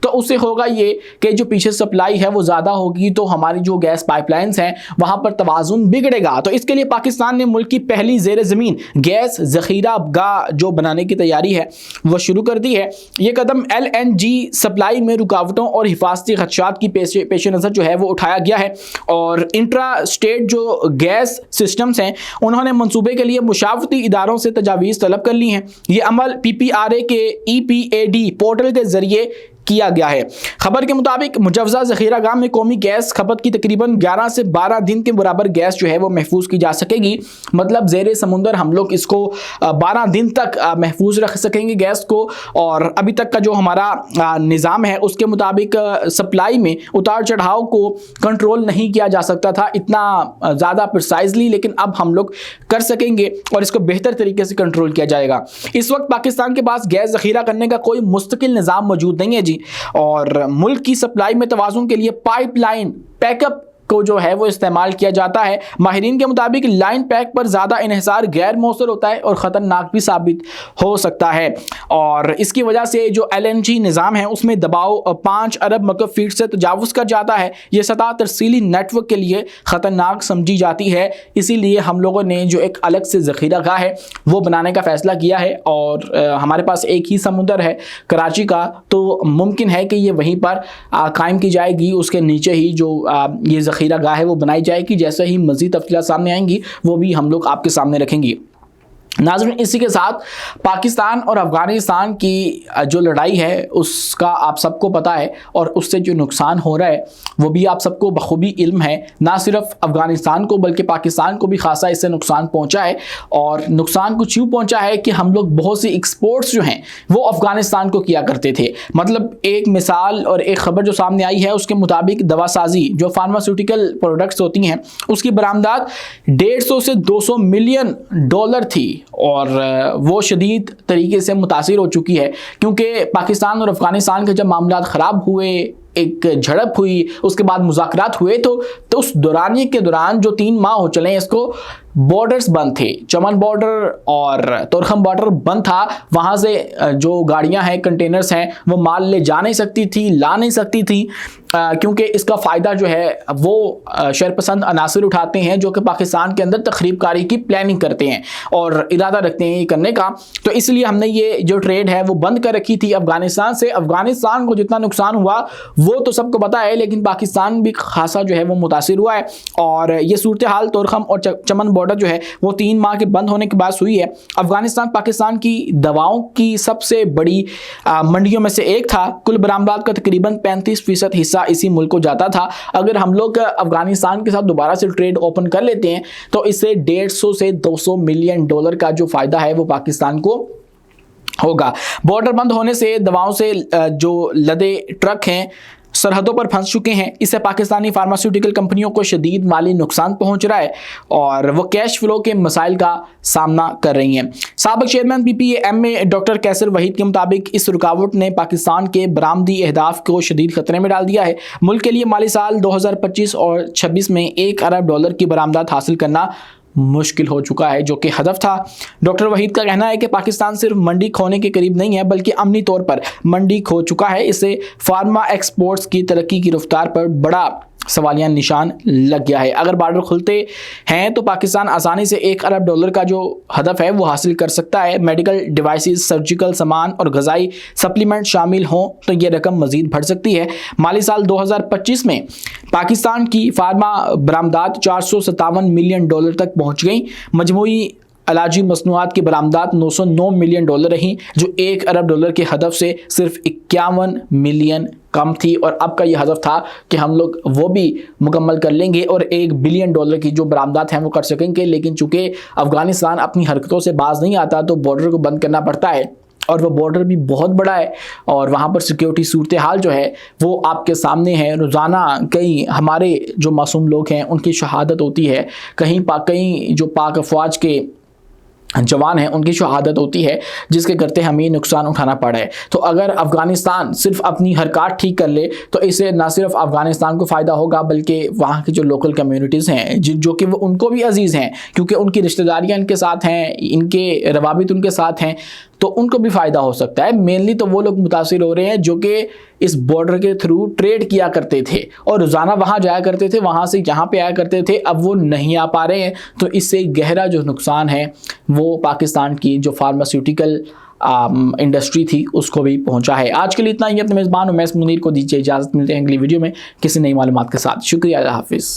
تو اسے ہوگا یہ کہ جو پیچھے سپلائی ہے وہ زیادہ ہوگی تو ہماری جو گیس پائپ لائنز ہیں وہاں پر توازن بگڑے گا. تو اس کے لیے پاکستان نے ملک کی پہلی زیر زمین گیس ذخیرہ گاہ جو بنانے کی تیاری ہے وہ شروع کر دی ہے. یہ قدم LNG سپلائی میں رکاوٹوں اور حفاظتی خدشات کی پیش نظر جو ہے وہ اٹھایا گیا ہے. اور انٹرا اسٹیٹ جو گیس سسٹمز ہیں انہوں نے منصوبے کے لیے مشاورتی اداروں سے تجاویز طلب کر لی ہیں. یہ عمل PPRA کے EPAD پورٹل کے ذریعے کیا گیا ہے. خبر کے مطابق مجوزہ ذخیرہ گاہ میں قومی گیس کھپت کی تقریباً 11 سے 12 دن کے برابر گیس جو ہے وہ محفوظ کی جا سکے گی. مطلب زیر سمندر ہم لوگ اس کو 12 دن تک محفوظ رکھ سکیں گے گیس کو. اور ابھی تک کا جو ہمارا نظام ہے اس کے مطابق سپلائی میں اتار چڑھاؤ کو کنٹرول نہیں کیا جا سکتا تھا اتنا زیادہ پرسائزلی, لیکن اب ہم لوگ کر سکیں گے اور اس کو بہتر طریقے سے کنٹرول کیا جائے گا. اس وقت پاکستان کے پاس گیس ذخیرہ کرنے کا کوئی مستقل نظام موجود نہیں ہے جی, اور ملک کی سپلائی میں توازن کے لیے پائپ لائن پیک اپ کو جو ہے وہ استعمال کیا جاتا ہے. ماہرین کے مطابق لائن پیک پر زیادہ انحصار غیر مؤثر ہوتا ہے اور خطرناک بھی ثابت ہو سکتا ہے, اور اس کی وجہ سے جو LNG نظام ہے اس میں دباؤ 5 ارب مکعب فیٹ سے تجاوز کر جاتا ہے. یہ سطح ترسیلی نیٹ ورک کے لیے خطرناک سمجھی جاتی ہے. اسی لیے ہم لوگوں نے جو ایک الگ سے ذخیرہ گاہ ہے وہ بنانے کا فیصلہ کیا ہے, اور ہمارے پاس ایک ہی سمندر ہے کراچی کا, تو ممکن ہے کہ یہ وہیں پر قائم کی جائے گی. اس کے نیچے ہی جو یہ ذخیرہ گاہ ہے وہ بنائی جائے گی. جیسے ہی مزید تفصیلات سامنے آئیں گی وہ بھی ہم لوگ آپ کے سامنے رکھیں گے. ناظرین, اسی کے ساتھ پاکستان اور افغانستان کی جو لڑائی ہے اس کا آپ سب کو پتہ ہے, اور اس سے جو نقصان ہو رہا ہے وہ بھی آپ سب کو بخوبی علم ہے. نہ صرف افغانستان کو بلکہ پاکستان کو بھی خاصا اس سے نقصان پہنچا ہے, اور نقصان کچھ یوں پہنچا ہے کہ ہم لوگ بہت سی ایکسپورٹس جو ہیں وہ افغانستان کو کیا کرتے تھے. مطلب ایک مثال اور ایک خبر جو سامنے آئی ہے اس کے مطابق دوا سازی جو فارماسیوٹیکل پروڈکٹس ہوتی ہیں اس کی برآمدات 150 سے 200 ملین ڈالر تھی, اور وہ شدید طریقے سے متاثر ہو چکی ہے, کیونکہ پاکستان اور افغانستان کے جب معاملات خراب ہوئے, ایک جھڑپ ہوئی, اس کے بعد مذاکرات ہوئے, تو اس دورانیے کے دوران جو 3 ماہ ہو چلے اس کو بارڈرز بند تھے. چمن بارڈر اور تورخم بارڈر بند تھا. وہاں سے جو گاڑیاں ہیں, کنٹینرز ہیں, وہ مال لے جا نہیں سکتی تھی, لا نہیں سکتی تھی, کیونکہ اس کا فائدہ جو ہے وہ شرپسند عناصر اٹھاتے ہیں جو کہ پاکستان کے اندر تخریب کاری کی پلاننگ کرتے ہیں اور ارادہ رکھتے ہیں یہ کرنے کا. تو اس لیے ہم نے یہ جو ٹریڈ ہے وہ بند کر رکھی تھی افغانستان سے. افغانستان کو جتنا نقصان ہوا وہ تو سب کو پتہ ہے, لیکن پاکستان بھی خاصا جو ہے وہ متاثر ہوا ہے. اور یہ صورتحال تورخم اور چمن بارڈر جو ہے وہ 3 ماہ کے بند ہونے کے بعد ہوئی ہے. افغانستان پاکستان کی دواؤں کی سب سے بڑی منڈیوں میں سے ایک تھا. کل برآمدات کا تقریباً 35% حصہ اسی ملک کو جاتا تھا. اگر ہم لوگ افغانستان کے ساتھ دوبارہ سے ٹریڈ اوپن کر لیتے ہیں تو اس سے 150 سے 200 ملین ڈالر کا جو فائدہ ہے وہ پاکستان کو ہوگا. بارڈر بند ہونے سے دواؤں سے جو لدے ٹرک ہیں سرحدوں پر پھنس چکے ہیں. اس سے پاکستانی فارماسیوٹیکل کمپنیوں کو شدید مالی نقصان پہنچ رہا ہے اور وہ کیش فلو کے مسائل کا سامنا کر رہی ہیں. سابق چیئرمین PPAM ڈاکٹر کیسر وحید کے مطابق اس رکاوٹ نے پاکستان کے برآمدی اہداف کو شدید خطرے میں ڈال دیا ہے. ملک کے لیے مالی سال 2025 اور 26 میں 1 ارب ڈالر کی برآمدات حاصل کرنا مشکل ہو چکا ہے جو کہ ہدف تھا. ڈاکٹر وحید کا کہنا ہے کہ پاکستان صرف منڈی کھونے کے قریب نہیں ہے بلکہ عملی طور پر منڈی کھو چکا ہے. اس سے فارما ایکسپورٹس کی ترقی کی رفتار پر بڑا سوالیہ نشان لگ گیا ہے. اگر بارڈر کھلتے ہیں تو پاکستان آسانی سے 1 ارب ڈالر کا جو ہدف ہے وہ حاصل کر سکتا ہے. میڈیکل ڈیوائسز, سرجیکل سامان اور غذائی سپلیمنٹ شامل ہوں تو یہ رقم مزید بڑھ سکتی ہے. مالی سال 2025 میں پاکستان کی فارما برآمدات 457 ملین ڈالر تک پہنچ گئیں. مجموعی علاجی مصنوعات کی برآمدات 909 ملین ڈالر رہیں جو 1 ارب ڈالر کے ہدف سے صرف 51 ملین کم تھی. اور اب کا یہ ہدف تھا کہ ہم لوگ وہ بھی مکمل کر لیں گے اور 1 بلین ڈالر کی جو برآمدات ہیں وہ کر سکیں گے. لیکن چونکہ افغانستان اپنی حرکتوں سے باز نہیں آتا تو بارڈر کو بند کرنا پڑتا ہے, اور وہ بارڈر بھی بہت بڑا ہے اور وہاں پر سیکیورٹی صورتحال جو ہے وہ آپ کے سامنے ہے. روزانہ کئی ہمارے جو معصوم لوگ ہیں ان کی شہادت ہوتی ہے, کہیں جو پاک افواج کے جوان ہیں ان کی شہادت ہوتی ہے جس کے کرتے ہمیں نقصان اٹھانا پڑا ہے. تو اگر افغانستان صرف اپنی حرکات ٹھیک کر لے تو اس سے نہ صرف افغانستان کو فائدہ ہوگا بلکہ وہاں کی جو لوکل کمیونٹیز ہیں جو کہ وہ ان کو بھی عزیز ہیں کیونکہ ان کی رشتہ داریاں ان کے ساتھ ہیں, ان کے روابط ان کے ساتھ ہیں, تو ان کو بھی فائدہ ہو سکتا ہے. مینلی تو وہ لوگ متاثر ہو رہے ہیں جو کہ اس بارڈر کے تھرو ٹریڈ کیا کرتے تھے اور روزانہ وہاں جایا کرتے تھے, وہاں سے یہاں پہ آیا کرتے تھے, اب وہ نہیں آ پا رہے ہیں. تو اس سے گہرا جو نقصان ہے وہ پاکستان کی جو فارماسیوٹیکل انڈسٹری تھی اس کو بھی پہنچا ہے. آج کے لیے اتنا ہی. اپنے میزبان امیس منیر کو دیجیے اجازت. ملتے ہیں اگلی ویڈیو میں کسی نئی معلومات کے ساتھ. شکریہ, اللہ حافظ.